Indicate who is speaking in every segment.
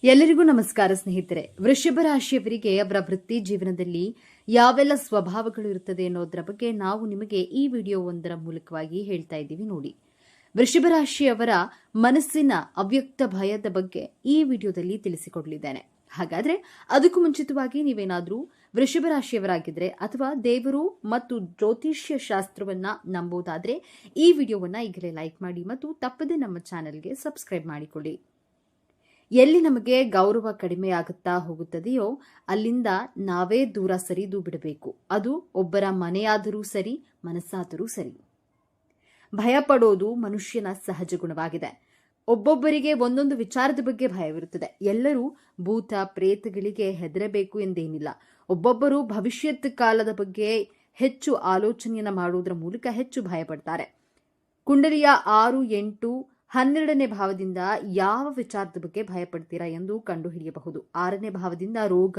Speaker 1: ಎಲ್ಲರಿಗೂ ನಮಸ್ಕಾರ ಸ್ನೇಹಿತರೆ. ವೃಷಭ ರಾಶಿಯವರಿಗೆ ಅವರ ವೃತ್ತಿ ಜೀವನದಲ್ಲಿ ಯಾವೆಲ್ಲ ಸ್ವಭಾವಗಳು ಇರುತ್ತದೆ ಅನ್ನೋದರ ಬಗ್ಗೆ ನಾವು ನಿಮಗೆ ಈ ವಿಡಿಯೋ ಒಂದರ ಮೂಲಕವಾಗಿ ಹೇಳ್ತಾ ಇದ್ದೀವಿ ನೋಡಿ. ವೃಷಭ ರಾಶಿಯವರ ಮನಸ್ಸಿನ ಅವ್ಯಕ್ತ ಭಯದ ಬಗ್ಗೆ ಈ ವಿಡಿಯೋದಲ್ಲಿ ತಿಳಿಸಿಕೊಡಲಿದ್ದೇನೆ. ಹಾಗಾದ್ರೆ ಅದಕ್ಕೂ ಮುಂಚಿತವಾಗಿ ನೀವೇನಾದ್ರೂ ವೃಷಭ ರಾಶಿಯವರಾಗಿದ್ರೆ ಅಥವಾ ದೇವರು ಮತ್ತು ಜ್ಯೋತಿಷ್ಯ ಶಾಸ್ತ್ರವನ್ನ ನಂಬೋದಾದ್ರೆ ಈ ವಿಡಿಯೋವನ್ನ ಈಗಲೇ ಲೈಕ್ ಮಾಡಿ ಮತ್ತು ತಪ್ಪದೆ ನಮ್ಮ ಚಾನೆಲ್ಗೆ ಸಬ್ಸ್ಕ್ರೈಬ್ ಮಾಡಿಕೊಳ್ಳಿ. ಎಲ್ಲಿ ನಮಗೆ ಗೌರವ ಕಡಿಮೆ ಆಗುತ್ತಾ ಹೋಗುತ್ತದೆಯೋ ಅಲ್ಲಿಂದ ನಾವೇ ದೂರ ಸರಿದು ಬಿಡಬೇಕು. ಅದು ಒಬ್ಬರ ಮನೆಯಾದರೂ ಸರಿ, ಮನಸ್ಸಾದರೂ ಸರಿ. ಭಯ ಪಡೋದು ಮನುಷ್ಯನ ಸಹಜ ಗುಣವಾಗಿದೆ. ಒಬ್ಬೊಬ್ಬರಿಗೆ ಒಂದೊಂದು ವಿಚಾರದ ಬಗ್ಗೆ ಭಯವಿರುತ್ತದೆ. ಎಲ್ಲರೂ ಭೂತ ಪ್ರೇತಗಳಿಗೆ ಹೆದರಬೇಕು ಎಂದೇನಿಲ್ಲ. ಒಬ್ಬೊಬ್ಬರು ಭವಿಷ್ಯತ್ ಕಾಲದ ಬಗ್ಗೆ ಹೆಚ್ಚು ಆಲೋಚನೆಯನ್ನ ಮಾಡುವುದರ ಮೂಲಕ ಹೆಚ್ಚು ಭಯಪಡ್ತಾರೆ. ಕುಂಡಲಿಯ 6, 8, 12ನೇ ಭಾವದಿಂದ ಯಾವ ವಿಚಾರದ ಬಗ್ಗೆ ಭಯಪಡ್ತೀರಾ ಎಂದು ಕಂಡುಹಿಡಿಯಬಹುದು. 6ನೇ ಭಾವದಿಂದ ರೋಗ,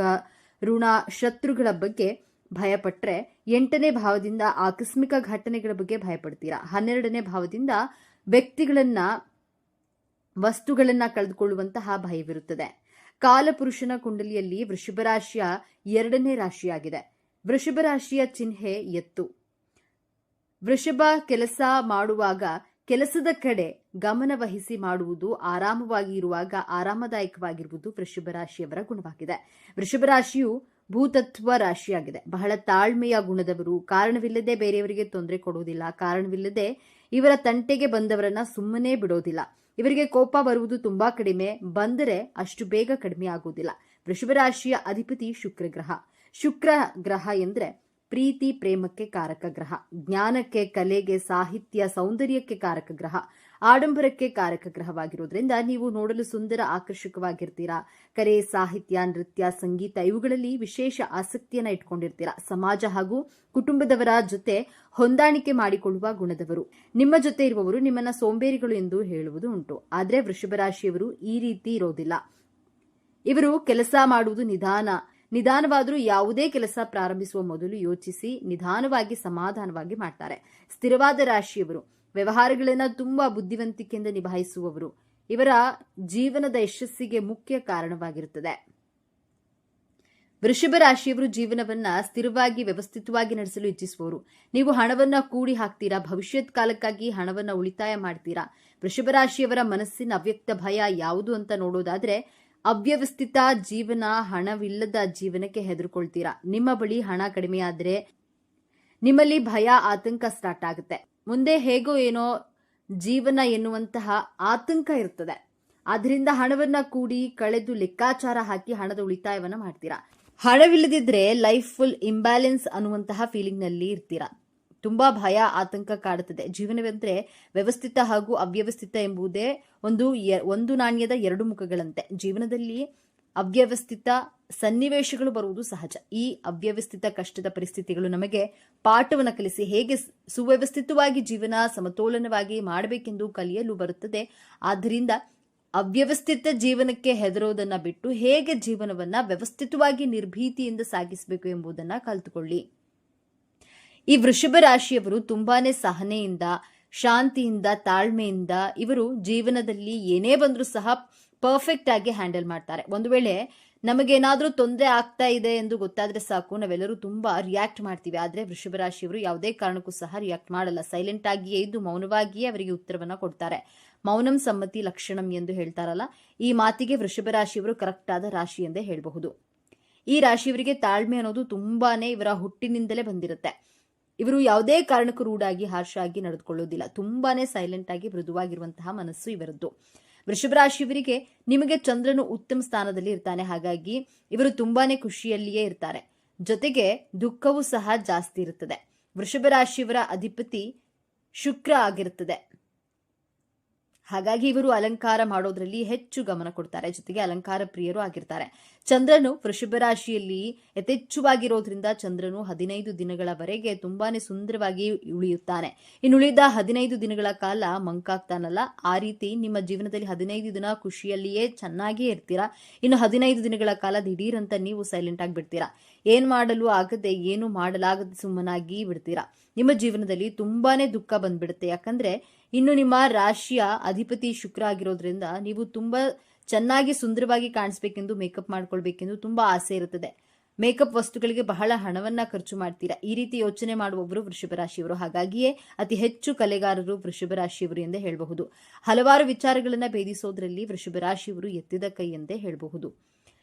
Speaker 1: ಋಣ, ಶತ್ರುಗಳ ಬಗ್ಗೆ ಭಯಪಟ್ಟರೆ 8ನೇ ಭಾವದಿಂದ ಆಕಸ್ಮಿಕ ಘಟನೆಗಳ ಬಗ್ಗೆ ಭಯಪಡ್ತೀರಾ. 12ನೇ ಭಾವದಿಂದ ವ್ಯಕ್ತಿಗಳನ್ನ, ವಸ್ತುಗಳನ್ನ ಕಳೆದುಕೊಳ್ಳುವಂತಹ ಭಯವಿರುತ್ತದೆ. ಕಾಲಪುರುಷನ ಕುಂಡಲಿಯಲ್ಲಿ ವೃಷಭ ರಾಶಿಯ 2ನೇ ರಾಶಿಯಾಗಿದೆ. ವೃಷಭ ರಾಶಿಯ ಚಿಹ್ನೆ ಎತ್ತು. ವೃಷಭ ಕೆಲಸ ಮಾಡುವಾಗ ಕೆಲಸದ ಕಡೆ ಗಮನ ವಹಿಸಿ ಮಾಡುವುದು, ಆರಾಮವಾಗಿ ಇರುವಾಗ ಆರಾಮದಾಯಕವಾಗಿರುವುದು ವೃಷಭ ರಾಶಿಯವರ ಗುಣವಾಗಿದೆ. ವೃಷಭ ರಾಶಿಯು ಭೂತತ್ವ ರಾಶಿಯಾಗಿದೆ. ಬಹಳ ತಾಳ್ಮೆಯ ಗುಣದವರು. ಕಾರಣವಿಲ್ಲದೆ ಬೇರೆಯವರಿಗೆ ತೊಂದರೆ ಕೊಡುವುದಿಲ್ಲ. ಕಾರಣವಿಲ್ಲದೆ ಇವರ ತಂಟೆಗೆ ಬಂದವರನ್ನ ಸುಮ್ಮನೆ ಬಿಡೋದಿಲ್ಲ. ಇವರಿಗೆ ಕೋಪ ಬರುವುದು ತುಂಬಾ ಕಡಿಮೆ, ಬಂದರೆ ಅಷ್ಟು ಬೇಗ ಕಡಿಮೆ ಆಗುವುದಿಲ್ಲ. ವೃಷಭ ರಾಶಿಯ ಅಧಿಪತಿ ಶುಕ್ರ ಗ್ರಹ. ಶುಕ್ರ ಗ್ರಹ ಎಂದ್ರೆ ಪ್ರೀತಿ, ಪ್ರೇಮಕ್ಕೆ ಕಾರಕ ಗ್ರಹ. ಜ್ಞಾನಕ್ಕೆ, ಕಲೆಗೆ, ಸಾಹಿತ್ಯ, ಸೌಂದರ್ಯಕ್ಕೆ ಕಾರಕ ಗ್ರಹ. ಆಡಂಬರಕ್ಕೆ ಕಾರಕ ಗ್ರಹವಾಗಿರೋದ್ರಿಂದ ನೀವು ನೋಡಲು ಸುಂದರ, ಆಕರ್ಷಕವಾಗಿರ್ತೀರಾ. ಕಲೆ, ಸಾಹಿತ್ಯ, ನೃತ್ಯ, ಸಂಗೀತ ಇವುಗಳಲ್ಲಿ ವಿಶೇಷ ಆಸಕ್ತಿಯನ್ನ ಇಟ್ಕೊಂಡಿರ್ತೀರಾ. ಸಮಾಜ ಹಾಗೂ ಕುಟುಂಬದವರ ಜೊತೆ ಹೊಂದಾಣಿಕೆ ಮಾಡಿಕೊಳ್ಳುವ ಗುಣದವರು. ನಿಮ್ಮ ಜೊತೆ ಇರುವವರು ನಿಮ್ಮನ್ನ ಸೋಂಬೇರಿಗಳು ಎಂದು ಹೇಳುವುದು ಉಂಟು. ಆದ್ರೆ ವೃಷಭ ರಾಶಿಯವರು ಈ ರೀತಿ ಇರೋದಿಲ್ಲ. ಇವರು ಕೆಲಸ ಮಾಡುವುದು ನಿಧಾನವಾದರೂ ಯಾವುದೇ ಕೆಲಸ ಪ್ರಾರಂಭಿಸುವ ಮೊದಲು ಯೋಚಿಸಿ ನಿಧಾನವಾಗಿ, ಸಮಾಧಾನವಾಗಿ ಮಾಡ್ತಾರೆ. ಸ್ಥಿರವಾದ ರಾಶಿಯವರು. ವ್ಯವಹಾರಗಳನ್ನು ತುಂಬಾ ಬುದ್ಧಿವಂತಿಕೆಯಿಂದ ನಿಭಾಯಿಸುವವರು. ಇವರ ಜೀವನದ ಯಶಸ್ಸಿಗೆ ಮುಖ್ಯ ಕಾರಣವಾಗಿರುತ್ತದೆ. ವೃಷಭ ರಾಶಿಯವರು ಜೀವನವನ್ನ ಸ್ಥಿರವಾಗಿ, ವ್ಯವಸ್ಥಿತವಾಗಿ ನಡೆಸಲು ಇಚ್ಛಿಸುವವರು. ನೀವು ಹಣವನ್ನ ಕೂಡಿ ಹಾಕ್ತೀರಾ. ಭವಿಷ್ಯತ್ ಕಾಲಕ್ಕಾಗಿ ಹಣವನ್ನ ಉಳಿತಾಯ ಮಾಡ್ತೀರಾ. ವೃಷಭ ರಾಶಿಯವರ ಮನಸ್ಸಿನ ಅವ್ಯಕ್ತ ಭಯ ಯಾವುದು ಅಂತ ನೋಡೋದಾದ್ರೆ ಅವ್ಯವಸ್ಥಿತ ಜೀವನ, ಹಣವಿಲ್ಲದ ಜೀವನಕ್ಕೆ ಹೆದರ್ಕೊಳ್ತೀರಾ. ನಿಮ್ಮ ಬಳಿ ಹಣ ಕಡಿಮೆಯಾದ್ರೆ ನಿಮ್ಮಲ್ಲಿ ಭಯ, ಆತಂಕ ಸ್ಟಾರ್ಟ್ ಆಗುತ್ತೆ. ಮುಂದೆ ಹೇಗೋ ಏನೋ ಜೀವನ ಎನ್ನುವಂತಹ ಆತಂಕ ಇರ್ತದೆ. ಆದ್ರಿಂದ ಹಣವನ್ನ ಕೂಡಿ ಕಳೆದು ಲೆಕ್ಕಾಚಾರ ಹಾಕಿ ಹಣದ ಉಳಿತಾಯವನ್ನ ಮಾಡ್ತೀರಾ. ಹಣವಿಲ್ಲದಿದ್ರೆ ಲೈಫ್ ಫುಲ್ ಇಂಬ್ಯಾಲೆನ್ಸ್ ಅನ್ನುವಂತಹ ಫೀಲಿಂಗ್ ನಲ್ಲಿ ಇರ್ತೀರಾ. ತುಂಬಾ ಭಯ, ಆತಂಕ ಕಾಡುತ್ತದೆ. ಜೀವನವೆಂದ್ರೆ ವ್ಯವಸ್ಥಿತ ಹಾಗೂ ಅವ್ಯವಸ್ಥಿತ ಎಂಬುದೇ ಒಂದು ನಾಣ್ಯದ 2 ಮುಖಗಳಂತೆ. ಜೀವನದಲ್ಲಿ ಅವ್ಯವಸ್ಥಿತ ಸನ್ನಿವೇಶಗಳು ಬರುವುದು ಸಹಜ. ಈ ಅವ್ಯವಸ್ಥಿತ ಕಷ್ಟದ ಪರಿಸ್ಥಿತಿಗಳು ನಮಗೆ ಪಾಠವನ್ನು ಕಲಿಸಿ ಹೇಗೆ ಸುವ್ಯವಸ್ಥಿತವಾಗಿ ಜೀವನ ಸಮತೋಲನವಾಗಿ ಮಾಡಬೇಕೆಂದು ಕಲಿಯಲು ಬರುತ್ತದೆ. ಆದ್ದರಿಂದ ಅವ್ಯವಸ್ಥಿತ ಜೀವನಕ್ಕೆ ಹೆದರೋದನ್ನ ಬಿಟ್ಟು ಹೇಗೆ ಜೀವನವನ್ನ ವ್ಯವಸ್ಥಿತವಾಗಿ ನಿರ್ಭೀತಿಯಿಂದ ಸಾಗಿಸಬೇಕು ಎಂಬುದನ್ನ ಕಲಿತುಕೊಳ್ಳಿ. ಈ ವೃಷಭ ರಾಶಿಯವರು ತುಂಬಾನೇ ಸಹನೆಯಿಂದ, ಶಾಂತಿಯಿಂದ, ತಾಳ್ಮೆಯಿಂದ ಇವರು ಜೀವನದಲ್ಲಿ ಏನೇ ಬಂದರೂ ಸಹ ಪರ್ಫೆಕ್ಟ್ ಆಗಿ ಹ್ಯಾಂಡಲ್ ಮಾಡ್ತಾರೆ. ಒಂದು ವೇಳೆ ನಮಗೇನಾದ್ರೂ ತೊಂದರೆ ಆಗ್ತಾ ಇದೆ ಎಂದು ಗೊತ್ತಾದ್ರೆ ಸಾಕು, ನಾವೆಲ್ಲರೂ ತುಂಬಾ ರಿಯಾಕ್ಟ್ ಮಾಡ್ತೀವಿ. ಆದ್ರೆ ವೃಷಭ ರಾಶಿಯವರು ಯಾವುದೇ ಕಾರಣಕ್ಕೂ ಸಹ ರಿಯಾಕ್ಟ್ ಮಾಡಲ್ಲ. ಸೈಲೆಂಟ್ ಆಗಿಯೇ ಇದ್ದು ಮೌನವಾಗಿಯೇ ಅವರಿಗೆ ಉತ್ತರವನ್ನ ಕೊಡ್ತಾರೆ. ಮೌನಂ ಸಮ್ಮತಿ ಲಕ್ಷಣಂ ಎಂದು ಹೇಳ್ತಾರಲ್ಲ, ಈ ಮಾತಿಗೆ ವೃಷಭ ರಾಶಿಯವರು ಕರೆಕ್ಟ್ ಆದ ರಾಶಿ ಎಂದೇ ಹೇಳಬಹುದು. ಈ ರಾಶಿಯವರಿಗೆ ತಾಳ್ಮೆ ಅನ್ನೋದು ತುಂಬಾನೇ ಇವರ ಹುಟ್ಟಿನಿಂದಲೇ ಬಂದಿರುತ್ತೆ. ಇವರು ಯಾವುದೇ ಕಾರಣಕ್ಕೂ ರೂಢಾಗಿ, ಹಾರ್ಷ ಆಗಿ ನಡೆದುಕೊಳ್ಳೋದಿಲ್ಲ. ತುಂಬಾನೇ ಸೈಲೆಂಟ್ ಆಗಿ, ಮೃದುವಾಗಿರುವಂತಹ ಮನಸ್ಸು ಇವರದ್ದು. ವೃಷಭ ರಾಶಿಯವರಿಗೆ ನಿಮಗೆ ಚಂದ್ರನು ಉತ್ತಮ ಸ್ಥಾನದಲ್ಲಿ ಇರ್ತಾನೆ. ಹಾಗಾಗಿ ಇವರು ತುಂಬಾನೇ ಖುಷಿಯಲ್ಲಿಯೇ ಇರ್ತಾರೆ. ಜೊತೆಗೆ ದುಃಖವೂ ಸಹ ಜಾಸ್ತಿ ಇರುತ್ತದೆ. ವೃಷಭ ರಾಶಿಯವರ ಅಧಿಪತಿ ಶುಕ್ರ ಆಗಿರುತ್ತದೆ. ಹಾಗಾಗಿ ಇವರು ಅಲಂಕಾರ ಮಾಡೋದ್ರಲ್ಲಿ ಹೆಚ್ಚು ಗಮನ ಕೊಡ್ತಾರೆ. ಜೊತೆಗೆ ಅಲಂಕಾರ ಪ್ರಿಯರು ಆಗಿರ್ತಾರೆ. ಚಂದ್ರನು ವೃಷಭ ರಾಶಿಯಲ್ಲಿ ಯಥೇಚ್ಛವಾಗಿರೋದ್ರಿಂದ ಚಂದ್ರನು 15 ದಿನಗಳವರೆಗೆ ತುಂಬಾನೇ ಸುಂದರವಾಗಿ ಉಳಿಯುತ್ತಾನೆ. ಇನ್ನುಳಿದ 15 ದಿನಗಳ ಕಾಲ ಮಂಕಾಗ್ತಾನಲ್ಲ, ಆ ರೀತಿ ನಿಮ್ಮ ಜೀವನದಲ್ಲಿ 15 ದಿನ ಖುಷಿಯಲ್ಲಿಯೇ ಚೆನ್ನಾಗಿಯೇ ಇರ್ತೀರಾ. ಇನ್ನು 15 ದಿನಗಳ ಕಾಲ ದಿಢೀರಂತ ನೀವು ಸೈಲೆಂಟ್ ಆಗಿ ಬಿಡ್ತೀರಾ. ಏನ್ ಮಾಡಲು ಆಗದೆ, ಏನು ಮಾಡಲಾಗದೆ ಸುಮ್ಮನಾಗಿ ಬಿಡ್ತೀರಾ. ನಿಮ್ಮ ಜೀವನದಲ್ಲಿ ತುಂಬಾನೇ ದುಃಖ ಬಂದ್ಬಿಡುತ್ತೆ. ಯಾಕಂದ್ರೆ ಇನ್ನು ನಿಮ್ಮ ರಾಶಿಯ ಅಧಿಪತಿ ಶುಕ್ರ ಆಗಿರೋದ್ರಿಂದ ನೀವು ತುಂಬಾ ಚೆನ್ನಾಗಿ ಸುಂದರವಾಗಿ ಕಾಣಿಸ್ಬೇಕೆಂದು ಮೇಕಪ್ ಮಾಡ್ಕೊಳ್ಬೇಕೆಂದು ತುಂಬಾ ಆಸೆ ಇರುತ್ತದೆ. ಮೇಕಪ್ ವಸ್ತುಗಳಿಗೆ ಬಹಳ ಹಣವನ್ನ ಖರ್ಚು ಮಾಡ್ತೀರಾ. ಈ ರೀತಿ ಯೋಚನೆ ಮಾಡುವವರು ವೃಷಭ ರಾಶಿಯವರು. ಹಾಗಾಗಿಯೇ ಅತಿ ಹೆಚ್ಚು ಕಲೆಗಾರರು ವೃಷಭ ರಾಶಿಯವರು ಎಂದೇ ಹೇಳಬಹುದು. ಹಲವಾರು ವಿಚಾರಗಳನ್ನ ಭೇದಿಸೋದ್ರಲ್ಲಿ ವೃಷಭ ರಾಶಿಯವರು ಎತ್ತಿದ ಕೈ ಎಂದೇ ಹೇಳಬಹುದು.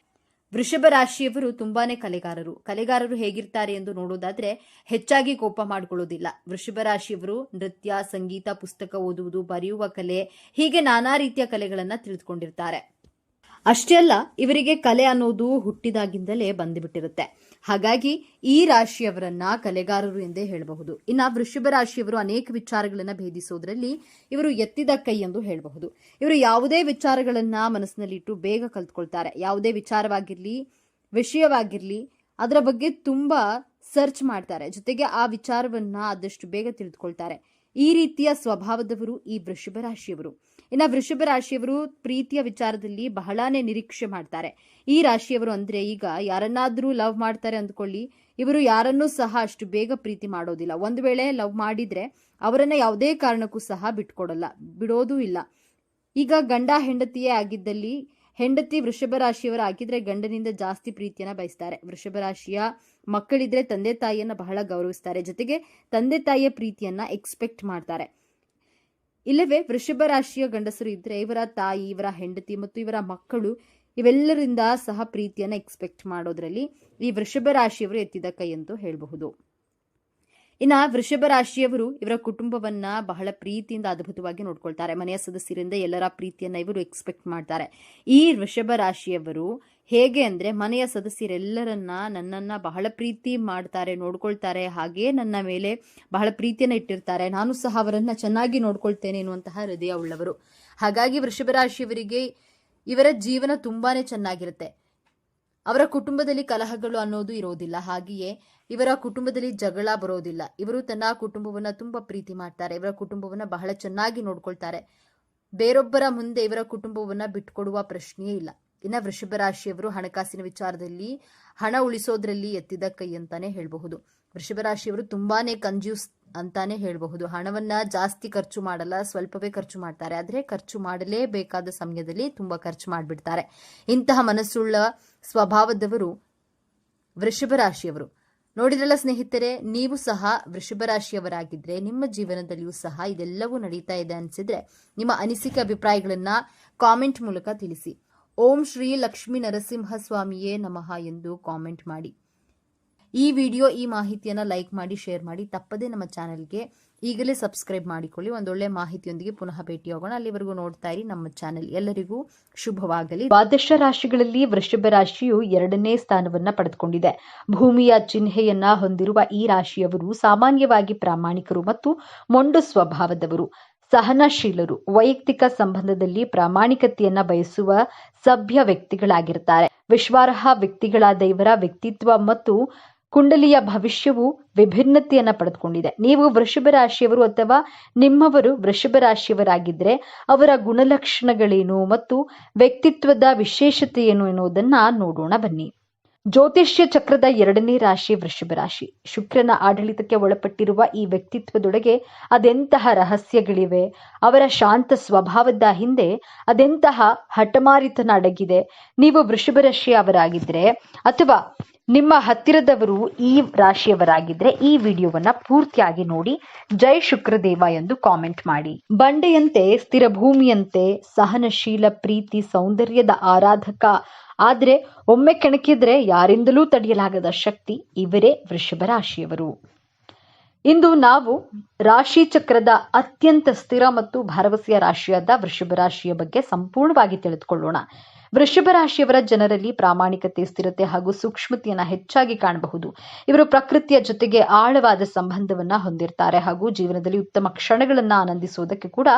Speaker 1: ವೃಷಭ ರಾಶಿಯವರು ತುಂಬಾನೇ ಕಲೆಗಾರರು ಹೇಗಿರ್ತಾರೆ ಎಂದು ನೋಡೋದಾದ್ರೆ ಹೆಚ್ಚಾಗಿ ಕೋಪ ಮಾಡಿಕೊಳ್ಳೋದಿಲ್ಲ. ವೃಷಭ ರಾಶಿಯವರು ನೃತ್ಯ, ಸಂಗೀತ, ಪುಸ್ತಕ ಓದುವುದು, ಬರೆಯುವ ಕಲೆ, ಹೀಗೆ ನಾನಾ ರೀತಿಯ ಕಲೆಗಳನ್ನ ತಿಳಿದುಕೊಂಡಿರ್ತಾರೆ. ಅಷ್ಟೇ ಅಲ್ಲ, ಇವರಿಗೆ ಕಲೆ ಅನ್ನೋದು ಹುಟ್ಟಿದಾಗಿಂದಲೇ ಬಂದುಬಿಟ್ಟಿರುತ್ತೆ. ಹಾಗಾಗಿ ಈ ರಾಶಿಯವರನ್ನ ಕಲೆಗಾರರು ಎಂದೇ ಹೇಳಬಹುದು. ಇನ್ನು ವೃಷಭ ರಾಶಿಯವರು ಅನೇಕ ವಿಚಾರಗಳನ್ನ ಭೇದಿಸೋದ್ರಲ್ಲಿ ಇವರು ಎತ್ತಿದ ಕೈ ಎಂದು ಹೇಳಬಹುದು. ಇವರು ಯಾವುದೇ ವಿಚಾರಗಳನ್ನ ಮನಸ್ಸಿನಲ್ಲಿಟ್ಟು ಬೇಗ ಕಲ್ತ್ಕೊಳ್ತಾರೆ. ಯಾವುದೇ ವಿಚಾರವಾಗಿರ್ಲಿ, ವಿಷಯವಾಗಿರ್ಲಿ, ಅದರ ಬಗ್ಗೆ ತುಂಬಾ ಸರ್ಚ್ ಮಾಡ್ತಾರೆ. ಜೊತೆಗೆ ಆ ವಿಚಾರವನ್ನ ಆದಷ್ಟು ಬೇಗ ತಿಳಿದುಕೊಳ್ತಾರೆ. ಈ ರೀತಿಯ ಸ್ವಭಾವದವರು ಈ ವೃಷಭ ರಾಶಿಯವರು. ಇನ್ನು ವೃಷಭ ರಾಶಿಯವರು ಪ್ರೀತಿಯ ವಿಚಾರದಲ್ಲಿ ಬಹಳಾನೇ ನಿರೀಕ್ಷೆ ಮಾಡ್ತಾರೆ. ಈ ರಾಶಿಯವರು ಅಂದ್ರೆ ಈಗ ಯಾರನ್ನಾದ್ರೂ ಲವ್ ಮಾಡ್ತಾರೆ ಅಂದ್ಕೊಳ್ಳಿ, ಇವರು ಯಾರನ್ನೂ ಸಹ ಅಷ್ಟು ಬೇಗ ಪ್ರೀತಿ ಮಾಡೋದಿಲ್ಲ. ಒಂದು ವೇಳೆ ಲವ್ ಮಾಡಿದ್ರೆ ಅವರನ್ನ ಯಾವುದೇ ಕಾರಣಕ್ಕೂ ಸಹ ಬಿಡೋದೂ ಇಲ್ಲ. ಈಗ ಗಂಡ ಹೆಂಡತಿಯೇ ಆಗಿದ್ದಲ್ಲಿ ಹೆಂಡತಿ ವೃಷಭ ರಾಶಿಯವರ ಆಗಿದ್ರೆ ಗಂಡನಿಂದ ಜಾಸ್ತಿ ಪ್ರೀತಿಯನ್ನ ಬಯಸ್ತಾರೆ. ವೃಷಭ ರಾಶಿಯ ಮಕ್ಕಳಿದ್ರೆ ತಂದೆ ತಾಯಿಯನ್ನ ಬಹಳ ಗೌರವಿಸ್ತಾರೆ. ಜೊತೆಗೆ ತಂದೆ ತಾಯಿಯ ಪ್ರೀತಿಯನ್ನ ಎಕ್ಸ್ಪೆಕ್ಟ್ ಮಾಡ್ತಾರೆ. ಇಲ್ಲವೇ ವೃಷಭ ರಾಶಿಯ ಗಂಡಸರು ಇದ್ರೆ ಇವರ ತಾಯಿ, ಇವರ ಹೆಂಡತಿ ಮತ್ತು ಇವರ ಮಕ್ಕಳು ಇವೆಲ್ಲರಿಂದ ಸಹ ಪ್ರೀತಿಯನ್ನ ಎಕ್ಸ್ಪೆಕ್ಟ್ ಮಾಡೋದ್ರಲ್ಲಿ ಈ ವೃಷಭ ರಾಶಿಯವರು ಎತ್ತಿದ ಕೈ ಎಂದು ಹೇಳಬಹುದು. ಇನ್ನ ವೃಷಭ ರಾಶಿಯವರು ಇವರ ಕುಟುಂಬವನ್ನ ಬಹಳ ಪ್ರೀತಿಯಿಂದ ಅದ್ಭುತವಾಗಿ ನೋಡ್ಕೊಳ್ತಾರೆ. ಮನೆಯ ಸದಸ್ಯರಿಂದ ಎಲ್ಲರ ಪ್ರೀತಿಯನ್ನ ಇವರು ಎಕ್ಸ್ಪೆಕ್ಟ್ ಮಾಡ್ತಾರೆ. ಈ ವೃಷಭ ರಾಶಿಯವರು ಹೇಗೆ ಅಂದ್ರೆ ಮನೆಯ ಸದಸ್ಯರೆಲ್ಲರನ್ನ ನನ್ನನ್ನ ಬಹಳ ಪ್ರೀತಿ ಮಾಡ್ತಾರೆ, ನೋಡ್ಕೊಳ್ತಾರೆ, ಹಾಗೇ ನನ್ನ ಮೇಲೆ ಬಹಳ ಪ್ರೀತಿಯನ್ನ ಇಟ್ಟಿರ್ತಾರೆ, ನಾನು ಸಹ ಅವರನ್ನ ಚೆನ್ನಾಗಿ ನೋಡ್ಕೊಳ್ತೇನೆ ಎನ್ನುವಂತಹ ಹೃದಯ ಉಳ್ಳವರು. ಹಾಗಾಗಿ ವೃಷಭ ರಾಶಿಯವರಿಗೆ ಇವರ ಜೀವನ ತುಂಬಾನೇ ಚೆನ್ನಾಗಿರುತ್ತೆ. ಅವರ ಕುಟುಂಬದಲ್ಲಿ ಕಲಹಗಳು ಅನ್ನೋದು ಇರೋದಿಲ್ಲ. ಹಾಗೆಯೇ ಇವರ ಕುಟುಂಬದಲ್ಲಿ ಜಗಳ ಬರೋದಿಲ್ಲ. ಇವರು ತನ್ನ ಕುಟುಂಬವನ್ನ ತುಂಬಾ ಪ್ರೀತಿ ಮಾಡ್ತಾರೆ. ಇವರ ಕುಟುಂಬವನ್ನ ಬಹಳ ಚೆನ್ನಾಗಿ ನೋಡ್ಕೊಳ್ತಾರೆ. ಬೇರೊಬ್ಬರ ಮುಂದೆ ಇವರ ಕುಟುಂಬವನ್ನ ಬಿಟ್ಕೊಡುವ ಪ್ರಶ್ನೆಯೇ ಇಲ್ಲ. ಇನ್ನ ವೃಷಭ ರಾಶಿಯವರು ಹಣಕಾಸಿನ ವಿಚಾರದಲ್ಲಿ ಹಣ ಉಳಿಸೋದ್ರಲ್ಲಿ ಎತ್ತಿದ ಕೈ ಅಂತಾನೆ ಹೇಳಬಹುದು. ವೃಷಭ ರಾಶಿಯವರು ತುಂಬಾನೇ ಕಂಜ್ಯೂಸ್ ಅಂತಾನೆ ಹೇಳಬಹುದು. ಹಣವನ್ನ ಜಾಸ್ತಿ ಖರ್ಚು ಮಾಡಲ್ಲ, ಸ್ವಲ್ಪವೇ ಖರ್ಚು ಮಾಡ್ತಾರೆ. ಆದ್ರೆ ಖರ್ಚು ಮಾಡಲೇಬೇಕಾದ ಸಮಯದಲ್ಲಿ ತುಂಬಾ ಖರ್ಚು ಮಾಡಿಬಿಡ್ತಾರೆ. ಇಂತಹ ಮನಸ್ಸುಳ್ಳ ಸ್ವಭಾವದವರು ವೃಷಭ ರಾಶಿಯವರು. ನೋಡಿದ್ರಲ್ಲ ಸ್ನೇಹಿತರೆ, ನೀವು ಸಹ ವೃಷಭ ರಾಶಿಯವರಾಗಿದ್ರೆ ನಿಮ್ಮ ಜೀವನದಲ್ಲಿಯೂ ಸಹ ಇದೆಲ್ಲವೂ ನಡೀತಾ ಇದೆ ಅನಿಸಿದ್ರೆ ನಿಮ್ಮ ಅನಿಸಿಕೆ ಅಭಿಪ್ರಾಯಗಳನ್ನ ಕಾಮೆಂಟ್ ಮೂಲಕ ತಿಳಿಸಿ. ಓಂ ಶ್ರೀ ಲಕ್ಷ್ಮೀ ನರಸಿಂಹ ಸ್ವಾಮಿಯೇ ನಮಃ ಎಂದು ಕಾಮೆಂಟ್ ಮಾಡಿ. ಈ ವಿಡಿಯೋ, ಈ ಮಾಹಿತಿಯನ್ನ ಲೈಕ್ ಮಾಡಿ, ಶೇರ್ ಮಾಡಿ. ತಪ್ಪದೆ ನಮ್ಮ ಚಾನೆಲ್ಗೆ ಈಗಲೇ ಸಬ್ಸ್ಕ್ರೈಬ್ ಮಾಡಿಕೊಳ್ಳಿ. ಒಂದೊಳ್ಳೆ ಮಾಹಿತಿಯೊಂದಿಗೆ ಪುನಃ ಭೇಟಿಯಾಗೋಣ. ಅಲ್ಲಿವರೆಗೂ ನೋಡ್ತಾ ಇರಿ ನಮ್ಮ ಚಾನೆಲ್. ಎಲ್ಲರಿಗೂ ಶುಭವಾಗಲಿ. ದ್ವಾದಶ ರಾಶಿಗಳಲ್ಲಿ ವೃಷಭ ರಾಶಿಯು 2ನೇ ಸ್ಥಾನವನ್ನ ಪಡೆದುಕೊಂಡಿದೆ. ಭೂಮಿಯ ಚಿಹ್ನೆಯನ್ನ ಹೊಂದಿರುವ ಈ ರಾಶಿಯವರು ಸಾಮಾನ್ಯವಾಗಿ ಪ್ರಾಮಾಣಿಕರು ಮತ್ತು ಮೊಂಡು ಸ್ವಭಾವದವರು, ಸಹನಶೀಲರು, ವೈಯಕ್ತಿಕ ಸಂಬಂಧದಲ್ಲಿ ಪ್ರಾಮಾಣಿಕತೆಯನ್ನ ಬಯಸುವ ಸಭ್ಯ ವ್ಯಕ್ತಿಗಳಾಗಿರ್ತಾರೆ. ವಿಶ್ವಾರ್ಹ ವ್ಯಕ್ತಿಗಳಾದ ಇವರ ವ್ಯಕ್ತಿತ್ವ ಮತ್ತು ಕುಂಡಲಿಯ ಭವಿಷ್ಯವು ವಿಭಿನ್ನತೆಯನ್ನ ಪಡೆದುಕೊಂಡಿದೆ. ನೀವು ವೃಷಭ ರಾಶಿಯವರು ಅಥವಾ ನಿಮ್ಮವರು ವೃಷಭ ರಾಶಿಯವರಾಗಿದ್ರೆ ಅವರ ಗುಣಲಕ್ಷಣಗಳೇನು ಮತ್ತು ವ್ಯಕ್ತಿತ್ವದ ವಿಶೇಷತೆ ಏನು ಎನ್ನುವುದನ್ನ ನೋಡೋಣ ಬನ್ನಿ. ಜ್ಯೋತಿಷ್ಯ ಚಕ್ರದ 2ನೇ ರಾಶಿ ವೃಷಭ ರಾಶಿ. ಶುಕ್ರನ ಆಡಳಿತಕ್ಕೆ ಒಳಪಟ್ಟಿರುವ ಈ ವ್ಯಕ್ತಿತ್ವದೊಳಗೆ ಅದೆಂತಹ ರಹಸ್ಯಗಳಿವೆ, ಅವರ ಶಾಂತ ಸ್ವಭಾವದ ಹಿಂದೆ ಅದೆಂತಹ ಹಠಮಾರಿತನ ಅಡಗಿದೆ. ನೀವು ವೃಷಭ ರಾಶಿಯವರಾಗಿದ್ರೆ ಅಥವಾ ನಿಮ್ಮ ಹತ್ತಿರದವರು ಈ ರಾಶಿಯವರಾಗಿದ್ರೆ ಈ ವಿಡಿಯೋವನ್ನ ಪೂರ್ತಿಯಾಗಿ ನೋಡಿ. ಜೈ ಶುಕ್ರದೇವ ಎಂದು ಕಾಮೆಂಟ್ ಮಾಡಿ. ಬಂಡೆಯಂತೆ, ಸ್ಥಿರ ಭೂಮಿಯಂತೆ, ಸಹನಶೀಲ, ಪ್ರೀತಿ, ಸೌಂದರ್ಯದ ಆರಾಧಕ, ಆದ್ರೆ ಒಮ್ಮೆ ಕೆಣಕಿದ್ರೆ ಯಾರಿಂದಲೂ ತಡೆಯಲಾಗದ ಶಕ್ತಿ, ಇವರೇ ವೃಷಭ ರಾಶಿಯವರು. ಇಂದು ನಾವು ರಾಶಿ ಚಕ್ರದ ಅತ್ಯಂತ ಸ್ಥಿರ ಮತ್ತು ಭರವಸೆಯ ರಾಶಿಯಾದ ವೃಷಭ ರಾಶಿಯ ಬಗ್ಗೆ ಸಂಪೂರ್ಣವಾಗಿ ತಿಳಿದುಕೊಳ್ಳೋಣ. ವೃಷಭ ರಾಶಿಯವರ ಜನರಲ್ಲಿ ಪ್ರಾಮಾಣಿಕತೆ, ಸ್ಥಿರತೆ ಹಾಗೂ ಸೂಕ್ಷ್ಮತೆಯನ್ನ ಹೆಚ್ಚಾಗಿ ಕಾಣಬಹುದು. ಇವರು ಪ್ರಕೃತಿಯ ಜೊತೆಗೆ ಆಳವಾದ ಸಂಬಂಧವನ್ನ ಹೊಂದಿರ್ತಾರೆ ಹಾಗೂ ಜೀವನದಲ್ಲಿ ಉತ್ತಮ ಕ್ಷಣಗಳನ್ನ ಆನಂದಿಸುವುದಕ್ಕೆ ಕೂಡ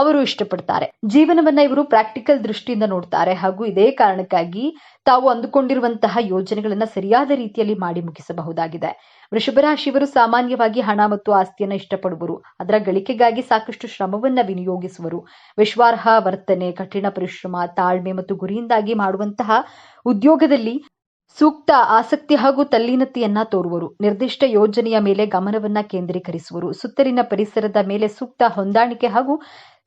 Speaker 1: ಅವರು ಇಷ್ಟಪಡ್ತಾರೆ. ಜೀವನವನ್ನ ಇವರು ಪ್ರಾಕ್ಟಿಕಲ್ ದೃಷ್ಟಿಯಿಂದ ನೋಡ್ತಾರೆ ಹಾಗೂ ಇದೇ ಕಾರಣಕ್ಕಾಗಿ ತಾವು ಅಂದುಕೊಂಡಿರುವಂತಹ ಯೋಜನೆಗಳನ್ನ ಸರಿಯಾದ ರೀತಿಯಲ್ಲಿ ಮಾಡಿ ಮುಗಿಸಬಹುದಾಗಿದೆ. ವೃಷಭ ರಾಶಿಯವರು ಸಾಮಾನ್ಯವಾಗಿ ಹಣ ಮತ್ತು ಆಸ್ತಿಯನ್ನ ಇಷ್ಟಪಡುವರು. ಅದರ ಗಳಿಕೆಗಾಗಿ ಸಾಕಷ್ಟು ಶ್ರಮವನ್ನ ವಿನಿಯೋಗಿಸುವರು. ವಿಶ್ವಾರ್ಹ ವರ್ತನೆ, ಕಠಿಣ ಪರಿಶ್ರಮ, ತಾಳ್ಮೆ ಮತ್ತು ಗುರಿಯಿಂದಾಗಿ ಮಾಡುವಂತಹ ಉದ್ಯೋಗದಲ್ಲಿ ಸೂಕ್ತ ಆಸಕ್ತಿ ಹಾಗೂ ತಲ್ಲೀನತೆಯನ್ನ ತೋರುವರು. ನಿರ್ದಿಷ್ಟ ಯೋಜನೆಯ ಮೇಲೆ ಗಮನವನ್ನ ಕೇಂದ್ರೀಕರಿಸುವರು. ಸುತ್ತಲಿನ ಪರಿಸರದ ಮೇಲೆ ಸೂಕ್ತ ಹೊಂದಾಣಿಕೆ ಹಾಗೂ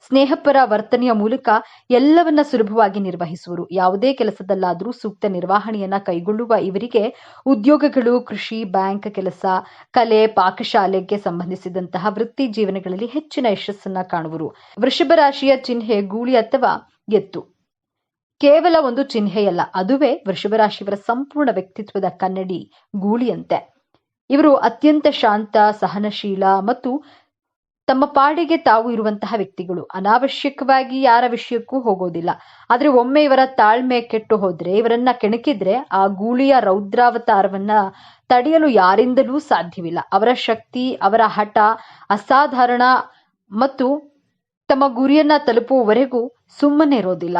Speaker 1: ಸ್ನೇಹಪರ ವರ್ತನೆಯ ಮೂಲಕ ಎಲ್ಲವನ್ನ ಸುಲಭವಾಗಿ ನಿರ್ವಹಿಸುವರು. ಯಾವುದೇ ಕೆಲಸದಲ್ಲಾದರೂ ಸೂಕ್ತ ನಿರ್ವಹಣೆಯನ್ನ ಕೈಗೊಳ್ಳುವ ಇವರಿಗೆ ಉದ್ಯೋಗಗಳು, ಕೃಷಿ, ಬ್ಯಾಂಕ್ ಕೆಲಸ, ಕಲೆ, ಪಾಕಶಾಲೆಗೆ ಸಂಬಂಧಿಸಿದಂತಹ ವೃತ್ತಿ ಜೀವನಗಳಲ್ಲಿ ಹೆಚ್ಚಿನ ಯಶಸ್ಸನ್ನ ಕಾಣುವರು. ವೃಷಭ ರಾಶಿಯ ಚಿಹ್ನೆ ಗೂಳಿ ಅಥವಾ ಎತ್ತು. ಕೇವಲ ಒಂದು ಚಿಹ್ನೆಯಲ್ಲ, ಅದುವೇ ವೃಷಭ ರಾಶಿಯವರ ಸಂಪೂರ್ಣ ವ್ಯಕ್ತಿತ್ವದ ಕನ್ನಡಿ ಗೂಳಿಯಂತೆ. ಇವರು ಅತ್ಯಂತ ಶಾಂತ, ಸಹನಶೀಲ ಮತ್ತು ತಮ್ಮ ಪಾಡಿಗೆ ತಾವು ಇರುವಂತಹ ವ್ಯಕ್ತಿಗಳು. ಅನಾವಶ್ಯಕವಾಗಿ ಯಾರ ವಿಷಯಕ್ಕೂ ಹೋಗೋದಿಲ್ಲ. ಆದ್ರೆ ಒಮ್ಮೆ ಇವರ ತಾಳ್ಮೆ ಕೆಟ್ಟು ಹೋದ್ರೆ, ಇವರನ್ನ ಕೆಣಕಿದ್ರೆ ಆ ಗೂಳಿಯ ರೌದ್ರಾವತಾರವನ್ನ ತಡೆಯಲು ಯಾರಿಂದಲೂ ಸಾಧ್ಯವಿಲ್ಲ. ಅವರ ಶಕ್ತಿ, ಅವರ ಹಠ ಅಸಾಧಾರಣ ಮತ್ತು ತಮ್ಮ ಗುರಿಯನ್ನ ತಲುಪುವವರೆಗೂ ಸುಮ್ಮನೆ ಇರೋದಿಲ್ಲ.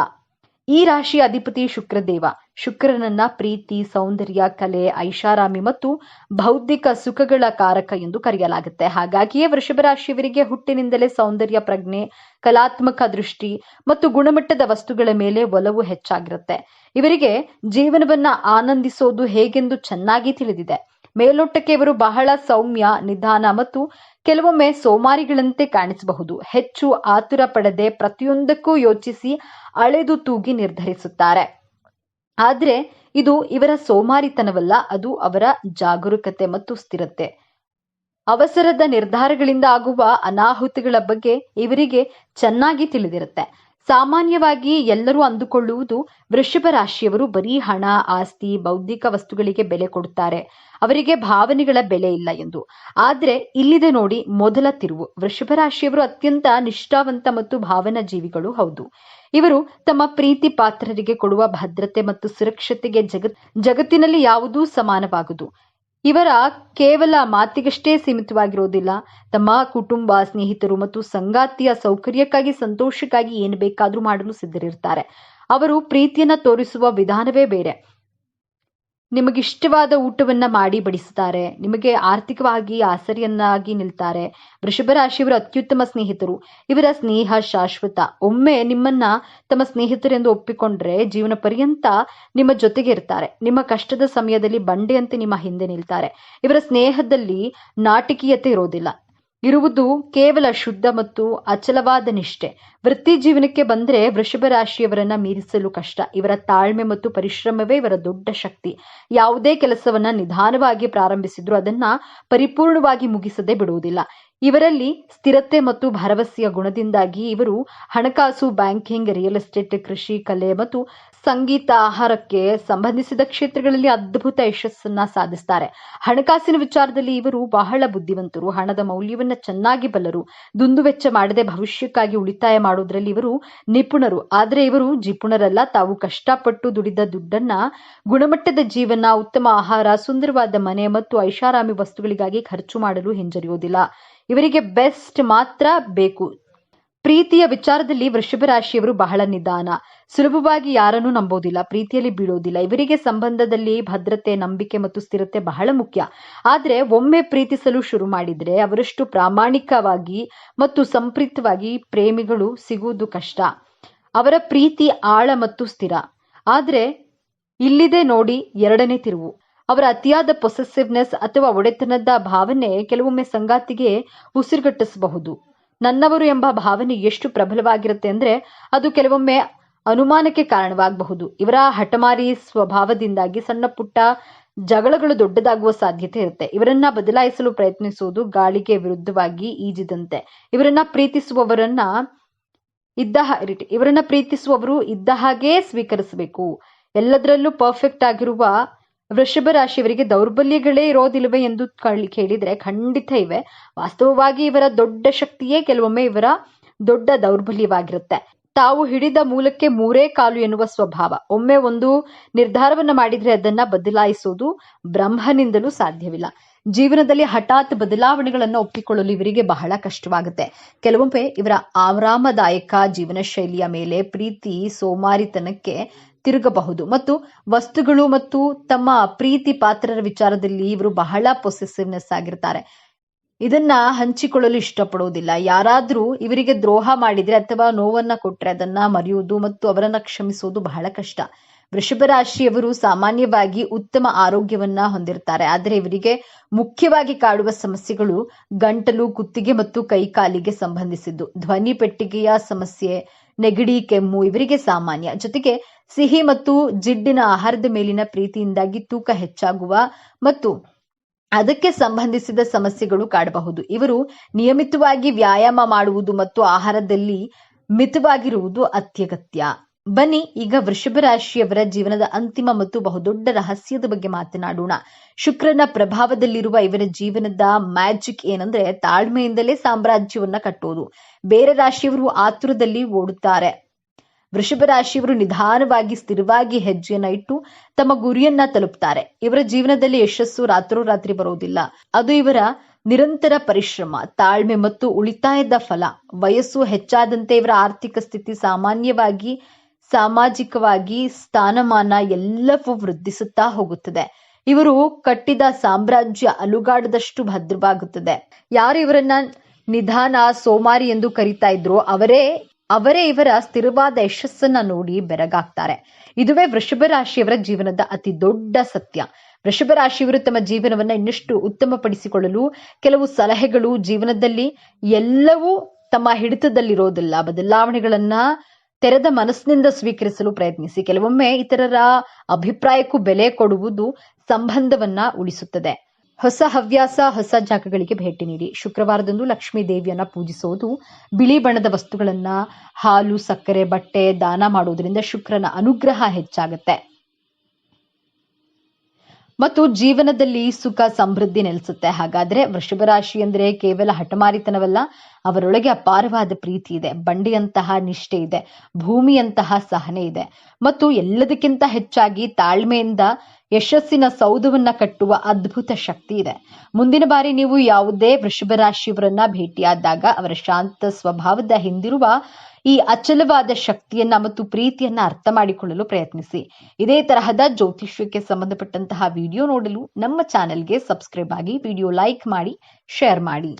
Speaker 1: ಈ ರಾಶಿಯ ಅಧಿಪತಿ ಶುಕ್ರದೇವ. ಶುಕ್ರನನ್ನ ಪ್ರೀತಿ, ಸೌಂದರ್ಯ, ಕಲೆ, ಐಷಾರಾಮಿ ಮತ್ತು ಬೌದ್ಧಿಕ ಸುಖಗಳ ಕಾರಕ ಎಂದು ಕರೆಯಲಾಗುತ್ತೆ. ಹಾಗಾಗಿಯೇ ವೃಷಭ ರಾಶಿಯವರಿಗೆ ಹುಟ್ಟಿನಿಂದಲೇ ಸೌಂದರ್ಯ ಪ್ರಜ್ಞೆ, ಕಲಾತ್ಮಕ ದೃಷ್ಟಿ ಮತ್ತು ಗುಣಮಟ್ಟದ ವಸ್ತುಗಳ ಮೇಲೆ ಒಲವು ಹೆಚ್ಚಾಗಿರುತ್ತೆ. ಇವರಿಗೆ ಜೀವನವನ್ನ ಆನಂದಿಸೋದು ಹೇಗೆಂದು ಚೆನ್ನಾಗಿ ತಿಳಿದಿದೆ. ಮೇಲ್ನೋಟಕ್ಕೆ ಇವರು ಬಹಳ ಸೌಮ್ಯ, ನಿಧಾನ ಮತ್ತು ಕೆಲವೊಮ್ಮೆ ಸೋಮಾರಿಗಳಂತೆ ಕಾಣಿಸಬಹುದು. ಹೆಚ್ಚು ಆತುರ ಪಡದೆ ಪ್ರತಿಯೊಂದಕ್ಕೂ ಯೋಚಿಸಿ ಅಳೆದು ತೂಗಿ ನಿರ್ಧರಿಸುತ್ತಾರೆ. ಆದ್ರೆ ಇದು ಇವರ ಸೋಮಾರಿತನವಲ್ಲ, ಅದು ಅವರ ಜಾಗರೂಕತೆ ಮತ್ತು ಸ್ಥಿರತೆ. ಅವಸರದ ನಿರ್ಧಾರಗಳಿಂದ ಆಗುವ ಅನಾಹುತಗಳ ಬಗ್ಗೆ ಇವರಿಗೆ ಚೆನ್ನಾಗಿ ತಿಳಿದಿರುತ್ತೆ. ಸಾಮಾನ್ಯವಾಗಿ ಎಲ್ಲರೂ ಅಂದುಕೊಳ್ಳುವುದು ವೃಷಭ ರಾಶಿಯವರು ಬರೀ ಹಣ, ಆಸ್ತಿ, ಬೌದ್ಧಿಕ ವಸ್ತುಗಳಿಗೆ ಬೆಲೆ ಕೊಡುತ್ತಾರೆ, ಅವರಿಗೆ ಭಾವನೆಗಳ ಬೆಲೆ ಇಲ್ಲ ಎಂದು. ಆದ್ರೆ ಇಲ್ಲಿದೆ ನೋಡಿ ಮೊದಲ ತಿರುವು. ವೃಷಭ ರಾಶಿಯವರು ಅತ್ಯಂತ ನಿಷ್ಠಾವಂತ ಮತ್ತು ಭಾವನಾ ಜೀವಿಗಳು ಹೌದು. ಇವರು ತಮ್ಮ ಪ್ರೀತಿ ಪಾತ್ರರಿಗೆ ಕೊಡುವ ಭದ್ರತೆ ಮತ್ತು ಸುರಕ್ಷತೆಗೆ ಜಗತ್ತಿನಲ್ಲಿ ಯಾವುದೂ ಸಮಾನವಾಗದು. ಇವರ ಕೇವಲ ಮಾತಿಗಷ್ಟೇ ಸೀಮಿತವಾಗಿರೋದಿಲ್ಲ. ತಮ್ಮ ಕುಟುಂಬ, ಸ್ನೇಹಿತರು ಮತ್ತು ಸಂಗಾತಿಯ ಸೌಕರ್ಯಕ್ಕಾಗಿ, ಸಂತೋಷಕ್ಕಾಗಿ ಏನು ಬೇಕಾದ್ರೂ ಮಾಡಲು ಸಿದ್ಧರಿರ್ತಾರೆ. ಅವರು ಪ್ರೀತಿಯನ್ನ ತೋರಿಸುವ ವಿಧಾನವೇ ಬೇರೆ. ನಿಮಗಿಷ್ಟವಾದ ಊಟವನ್ನ ಮಾಡಿ ಬಡಿಸುತ್ತಾರೆ, ನಿಮಗೆ ಆರ್ಥಿಕವಾಗಿ ಆಸರೆಯನ್ನಾಗಿ ನಿಲ್ತಾರೆ. ವೃಷಭ ರಾಶಿಯವರು ಅತ್ಯುತ್ತಮ ಸ್ನೇಹಿತರು. ಇವರ ಸ್ನೇಹ ಶಾಶ್ವತ. ಒಮ್ಮೆ ನಿಮ್ಮನ್ನ ತಮ್ಮ ಸ್ನೇಹಿತರೆಂದು ಒಪ್ಪಿಕೊಂಡ್ರೆ ಜೀವನ ಪರ್ಯಂತ ನಿಮ್ಮ ಜೊತೆಗೆ ಇರ್ತಾರೆ. ನಿಮ್ಮ ಕಷ್ಟದ ಸಮಯದಲ್ಲಿ ಬಂಡೆಯಂತೆ ನಿಮ್ಮ ಹಿಂದೆ ನಿಲ್ತಾರೆ. ಇವರ ಸ್ನೇಹದಲ್ಲಿ ನಾಟಕೀಯತೆ ಇರೋದಿಲ್ಲ. ಇರುವುದು ಕೇವಲ ಶುದ್ಧ ಮತ್ತು ಅಚಲವಾದ ನಿಷ್ಠೆ. ವೃತ್ತಿ ಜೀವನಕ್ಕೆ ಬಂದ್ರೆ ವೃಷಭ ರಾಶಿಯವರನ್ನ ಮೀರಿಸಲು ಕಷ್ಟ. ಇವರ ತಾಳ್ಮೆ ಮತ್ತು ಪರಿಶ್ರಮವೇ ಇವರ ದೊಡ್ಡ ಶಕ್ತಿ. ಯಾವುದೇ ಕೆಲಸವನ್ನ ನಿಧಾನವಾಗಿ ಪ್ರಾರಂಭಿಸಿದ್ರು ಅದನ್ನ ಪರಿಪೂರ್ಣವಾಗಿ ಮುಗಿಸದೆ ಬಿಡುವುದಿಲ್ಲ. ಇವರಲ್ಲಿ ಸ್ಥಿರತೆ ಮತ್ತು ಭರವಸೆಯ ಗುಣದಿಂದಾಗಿ ಇವರು ಹಣಕಾಸು, ಬ್ಯಾಂಕಿಂಗ್, ರಿಯಲ್ ಎಸ್ಟೇಟ್, ಕೃಷಿ, ಕಲೆ ಮತ್ತು ಸಂಗೀತ, ಆಹಾರಕ್ಕೆ ಸಂಬಂಧಿಸಿದ ಕ್ಷೇತ್ರಗಳಲ್ಲಿ ಅದ್ಭುತ ಯಶಸ್ಸನ್ನ ಸಾಧಿಸ್ತಾರೆ. ಹಣಕಾಸಿನ ವಿಚಾರದಲ್ಲಿ ಇವರು ಬಹಳ ಬುದ್ಧಿವಂತರು. ಹಣದ ಮೌಲ್ಯವನ್ನ ಚೆನ್ನಾಗಿ ಬಲ್ಲರು. ದುಂದುವೆಚ್ಚ ಮಾಡದೆ ಭವಿಷ್ಯಕ್ಕಾಗಿ ಉಳಿತಾಯ ಮಾಡುವುದರಲ್ಲಿ ಇವರು ನಿಪುಣರು. ಆದ್ರೆ ಇವರು ಜಿಪುಣರಲ್ಲ. ತಾವು ಕಷ್ಟಪಟ್ಟು ದುಡಿದ ದುಡ್ಡನ್ನ ಗುಣಮಟ್ಟದ ಜೀವನ, ಉತ್ತಮ ಆಹಾರ, ಸುಂದರವಾದ ಮನೆ ಮತ್ತು ಐಷಾರಾಮಿ ವಸ್ತುಗಳಿಗಾಗಿ ಖರ್ಚು ಮಾಡಲು ಹಿಂಜರಿಯುವುದಿಲ್ಲ. ಇವರಿಗೆ ಬೆಸ್ಟ್ ಮಾತ್ರ ಬೇಕು. ಪ್ರೀತಿಯ ವಿಚಾರದಲ್ಲಿ ವೃಷಭ ರಾಶಿಯವರು ಬಹಳ ನಿಧಾನ. ಸುಲಭವಾಗಿ ಯಾರನ್ನೂ ನಂಬೋದಿಲ್ಲ, ಪ್ರೀತಿಯಲ್ಲಿ ಬೀಳೋದಿಲ್ಲ. ಇವರಿಗೆ ಸಂಬಂಧದಲ್ಲಿ ಭದ್ರತೆ, ನಂಬಿಕೆ ಮತ್ತು ಸ್ಥಿರತೆ ಬಹಳ ಮುಖ್ಯ. ಆದ್ರೆ ಒಮ್ಮೆ ಪ್ರೀತಿಸಲು ಶುರು ಮಾಡಿದ್ರೆ ಅವರಷ್ಟು ಪ್ರಾಮಾಣಿಕವಾಗಿ ಮತ್ತು ಸಂಪ್ರೀತವಾಗಿ ಪ್ರೇಮಿಗಳು ಸಿಗುವುದು ಕಷ್ಟ. ಅವರ ಪ್ರೀತಿ ಆಳ ಮತ್ತು ಸ್ಥಿರ. ಆದ್ರೆ ಇಲ್ಲಿದೆ ನೋಡಿ ಎರಡನೇ ತಿರುವು. ಅವರ ಅತಿಯಾದ ಪೊಸೆಸಿವ್ನೆಸ್ ಅಥವಾ ಒಡೆತನದ ಭಾವನೆ ಕೆಲವೊಮ್ಮೆ ಸಂಗಾತಿಗೆ ಉಸಿರುಗಟ್ಟಿಸಬಹುದು. ನನ್ನವರು ಎಂಬ ಭಾವನೆ ಎಷ್ಟು ಪ್ರಬಲವಾಗಿರುತ್ತೆ ಅಂದ್ರೆ ಅದು ಕೆಲವೊಮ್ಮೆ ಅನುಮಾನಕ್ಕೆ ಕಾರಣವಾಗಬಹುದು. ಇವರ ಹಠಮಾರಿ ಸ್ವಭಾವದಿಂದಾಗಿ ಸಣ್ಣ ಪುಟ್ಟ ಜಗಳಗಳು ದೊಡ್ಡದಾಗುವ ಸಾಧ್ಯತೆ ಇರುತ್ತೆ. ಇವರನ್ನ ಬದಲಾಯಿಸಲು ಪ್ರಯತ್ನಿಸುವುದು ಗಾಳಿಗೆ ವಿರುದ್ಧವಾಗಿ ಈಜಿದಂತೆ. ಇವರನ್ನ ಪ್ರೀತಿಸುವವರು ಇದ್ದ ಹಾಗೇ ಸ್ವೀಕರಿಸಬೇಕು. ಎಲ್ಲದರಲ್ಲೂ ಪರ್ಫೆಕ್ಟ್ ಆಗಿರುವ ವೃಷಭ ರಾಶಿಯವರಿಗೆ ದೌರ್ಬಲ್ಯಗಳೇ ಇರೋದಿಲ್ವೇ ಎಂದು ಕೇಳಿದ್ರೆ ಖಂಡಿತ ಇವೆ. ವಾಸ್ತವವಾಗಿ ಇವರ ದೊಡ್ಡ ಶಕ್ತಿಯೇ ಕೆಲವೊಮ್ಮೆ ಇವರ ದೊಡ್ಡ ದೌರ್ಬಲ್ಯವಾಗಿರುತ್ತೆ. ತಾವು ಹಿಡಿದ ಮೂಲಕ್ಕೆ ಮೂರೇ ಕಾಲು ಎನ್ನುವ ಸ್ವಭಾವ. ಒಮ್ಮೆ ಒಂದು ನಿರ್ಧಾರವನ್ನ ಮಾಡಿದ್ರೆ ಅದನ್ನ ಬದಲಾಯಿಸೋದು ಬ್ರಹ್ಮನಿಂದಲೂ ಸಾಧ್ಯವಿಲ್ಲ. ಜೀವನದಲ್ಲಿ ಹಠಾತ್ ಬದಲಾವಣೆಗಳನ್ನು ಒಪ್ಪಿಕೊಳ್ಳಲು ಇವರಿಗೆ ಬಹಳ ಕಷ್ಟವಾಗುತ್ತೆ. ಕೆಲವೊಮ್ಮೆ ಇವರ ಆರಾಮದಾಯಕ ಜೀವನ ಶೈಲಿಯ ಮೇಲೆ ಪ್ರೀತಿ ಸೋಮಾರಿತನಕ್ಕೆ ತಿರುಗಬಹುದು ಮತ್ತು ವಸ್ತುಗಳು ಮತ್ತು ತಮ್ಮ ಪ್ರೀತಿ ಪಾತ್ರರ ವಿಚಾರದಲ್ಲಿ ಇವರು ಬಹಳ ಪೊಸೆಸಿವ್ನೆಸ್ ಆಗಿರ್ತಾರೆ. ಇದನ್ನ ಹಂಚಿಕೊಳ್ಳಲು ಇಷ್ಟಪಡುವುದಿಲ್ಲ. ಯಾರಾದ್ರೂ ಇವರಿಗೆ ದ್ರೋಹ ಮಾಡಿದ್ರೆ ಅಥವಾ ನೋವನ್ನ ಕೊಟ್ರೆ ಅದನ್ನ ಮರೆಯುವುದು ಮತ್ತು ಅವರನ್ನ ಕ್ಷಮಿಸುವುದು ಬಹಳ ಕಷ್ಟ. ವೃಷಭ ರಾಶಿಯವರು ಸಾಮಾನ್ಯವಾಗಿ ಉತ್ತಮ ಆರೋಗ್ಯವನ್ನ ಹೊಂದಿರ್ತಾರೆ. ಆದರೆ ಇವರಿಗೆ ಮುಖ್ಯವಾಗಿ ಕಾಡುವ ಸಮಸ್ಯೆಗಳು ಗಂಟಲು, ಕುತ್ತಿಗೆ ಮತ್ತು ಕೈಕಾಲಿಗೆ ಸಂಬಂಧಿಸಿದ್ದು. ಧ್ವನಿ ಪೆಟ್ಟಿಗೆಯ ಸಮಸ್ಯೆ, ನೆಗಡಿ, ಕೆಮ್ಮು ಇವರಿಗೆ ಸಾಮಾನ್ಯ. ಜೊತೆಗೆ ಸಿಹಿ ಮತ್ತು ಜಿಡ್ಡಿನ ಆಹಾರದ ಮೇಲಿನ ಪ್ರೀತಿಯಿಂದಾಗಿ ತೂಕ ಹೆಚ್ಚಾಗುವ ಮತ್ತು ಅದಕ್ಕೆ ಸಂಬಂಧಿಸಿದ ಸಮಸ್ಯೆಗಳು ಕಾಡಬಹುದು. ಇವರು ನಿಯಮಿತವಾಗಿ ವ್ಯಾಯಾಮ ಮಾಡುವುದು ಮತ್ತು ಆಹಾರದಲ್ಲಿ ಮಿತವಾಗಿರುವುದು ಅತ್ಯಗತ್ಯ. ಬನ್ನಿ ಈಗ ವೃಷಭ ರಾಶಿಯವರ ಜೀವನದ ಅಂತಿಮ ಮತ್ತು ಬಹುದೊಡ್ಡ ರಹಸ್ಯದ ಬಗ್ಗೆ ಮಾತನಾಡೋಣ. ಶುಕ್ರನ ಪ್ರಭಾವದಲ್ಲಿರುವ ಇವರ ಜೀವನದ ಮ್ಯಾಜಿಕ್ ಏನಂದ್ರೆ ತಾಳ್ಮೆಯಿಂದಲೇ ಸಾಮ್ರಾಜ್ಯವನ್ನ ಕಟ್ಟೋದು. ಬೇರೆ ರಾಶಿಯವರು ಆತುರದಲ್ಲಿ ಓಡುತ್ತಾರೆ. ವೃಷಭ ರಾಶಿಯವರು ನಿಧಾನವಾಗಿ ಸ್ಥಿರವಾಗಿ ಹೆಜ್ಜೆಯನ್ನ ಇಟ್ಟು ತಮ್ಮ ಗುರಿಯನ್ನ ತಲುಪ್ತಾರೆ. ಇವರ ಜೀವನದಲ್ಲಿ ಯಶಸ್ಸು ರಾತ್ರೋರಾತ್ರಿ ಬರೋದಿಲ್ಲ. ಅದು ಇವರ ನಿರಂತರ ಪರಿಶ್ರಮ, ತಾಳ್ಮೆ ಮತ್ತು ಉಳಿತಾಯದ ಫಲ. ವಯಸ್ಸು ಹೆಚ್ಚಾದಂತೆ ಇವರ ಆರ್ಥಿಕ ಸ್ಥಿತಿ, ಸಾಮಾನ್ಯವಾಗಿ ಸಾಮಾಜಿಕವಾಗಿ ಸ್ಥಾನಮಾನ ಎಲ್ಲವೂ ವೃದ್ಧಿಸುತ್ತಾ ಹೋಗುತ್ತದೆ. ಇವರು ಕಟ್ಟಿದ ಸಾಮ್ರಾಜ್ಯ ಅಲುಗಾಡದಷ್ಟು ಭದ್ರವಾಗುತ್ತದೆ. ಯಾರು ಇವರನ್ನ ನಿಧಾನ, ಸೋಮಾರಿ ಎಂದು ಕರೀತಾ ಇದ್ರು ಅವರೇ ಇವರ ಸ್ಥಿರವಾದ ಯಶಸ್ಸನ್ನ ನೋಡಿ ಬೆರಗಾಗ್ತಾರೆ. ಇದುವೇ ವೃಷಭ ರಾಶಿಯವರ ಜೀವನದ ಅತಿ ದೊಡ್ಡ ಸತ್ಯ. ವೃಷಭ ರಾಶಿಯವರು ತಮ್ಮ ಜೀವನವನ್ನ ಇನ್ನಷ್ಟು ಉತ್ತಮಪಡಿಸಿಕೊಳ್ಳಲು ಕೆಲವು ಸಲಹೆಗಳು. ಜೀವನದಲ್ಲಿ ಎಲ್ಲವೂ ತಮ್ಮ ಹಿಡಿತದಲ್ಲಿರೋದಿಲ್ಲ. ಬದಲಾವಣೆಗಳನ್ನ ತೆರೆದ ಮನಸ್ಸಿನಿಂದ ಸ್ವೀಕರಿಸಲು ಪ್ರಯತ್ನಿಸಿ. ಕೆಲವೊಮ್ಮೆ ಇತರರ ಅಭಿಪ್ರಾಯಕ್ಕೂ ಬೆಲೆ ಕೊಡುವುದು ಸಂಬಂಧವನ್ನ ಉಳಿಸುತ್ತದೆ. ಹೊಸ ಹವ್ಯಾಸ, ಹೊಸ ಜಾಗಗಳಿಗೆ ಭೇಟಿ ನೀಡಿ. ಶುಕ್ರವಾರದಂದು ಲಕ್ಷ್ಮೀ ದೇವಿಯನ್ನ ಪೂಜಿಸುವುದು, ಬಿಳಿ ಬಣ್ಣದ ವಸ್ತುಗಳನ್ನ, ಹಾಲು, ಸಕ್ಕರೆ, ಬಟ್ಟೆ ದಾನ ಮಾಡುವುದರಿಂದ ಶುಕ್ರನ ಅನುಗ್ರಹ ಹೆಚ್ಚಾಗುತ್ತೆ ಮತ್ತು ಜೀವನದಲ್ಲಿ ಸುಖ ಸಮೃದ್ಧಿ ನೆಲೆಸುತ್ತೆ. ಹಾಗಾದ್ರೆ ವೃಷಭ ರಾಶಿ ಅಂದ್ರೆ ಕೇವಲ ಹಠಮಾರಿತನವಲ್ಲ, ಅವರೊಳಗೆ ಅಪಾರವಾದ ಪ್ರೀತಿ ಇದೆ, ಬಂಡೆಯಂತಹ ನಿಷ್ಠೆ ಇದೆ, ಭೂಮಿಯಂತಹ ಸಹನೆ ಇದೆ ಮತ್ತು ಎಲ್ಲದಕ್ಕಿಂತ ಹೆಚ್ಚಾಗಿ ತಾಳ್ಮೆಯಿಂದ ಯಶಸ್ಸಿನ ಸೌಧವನ್ನ ಕಟ್ಟುವ ಅದ್ಭುತ ಶಕ್ತಿ ಇದೆ. ಮುಂದಿನ ಬಾರಿ ನೀವು ಯಾವುದೇ ವೃಷಭ ರಾಶಿಯವರನ್ನ ಭೇಟಿಯಾದಾಗ ಅವರ ಶಾಂತ ಸ್ವಭಾವದ ಹಿಂದಿರುವ ಈ ಅಚಲವಾದ ಶಕ್ತಿಯನ್ನ ಮತ್ತು ಪ್ರೀತಿಯನ್ನ ಅರ್ಥ ಮಾಡಿಕೊಳ್ಳಲು ಪ್ರಯತ್ನಿಸಿ. ಇದೇ ತರಹದ ಜ್ಯೋತಿಷ್ಯಕ್ಕೆ ಸಂಬಂಧಪಟ್ಟಂತಹ ವಿಡಿಯೋ ನೋಡಲು ನಮ್ಮ ಚಾನೆಲ್ಗೆ ಸಬ್ಸ್ಕ್ರೈಬ್ ಆಗಿ, ವಿಡಿಯೋ ಲೈಕ್ ಮಾಡಿ, ಶೇರ್ ಮಾಡಿ.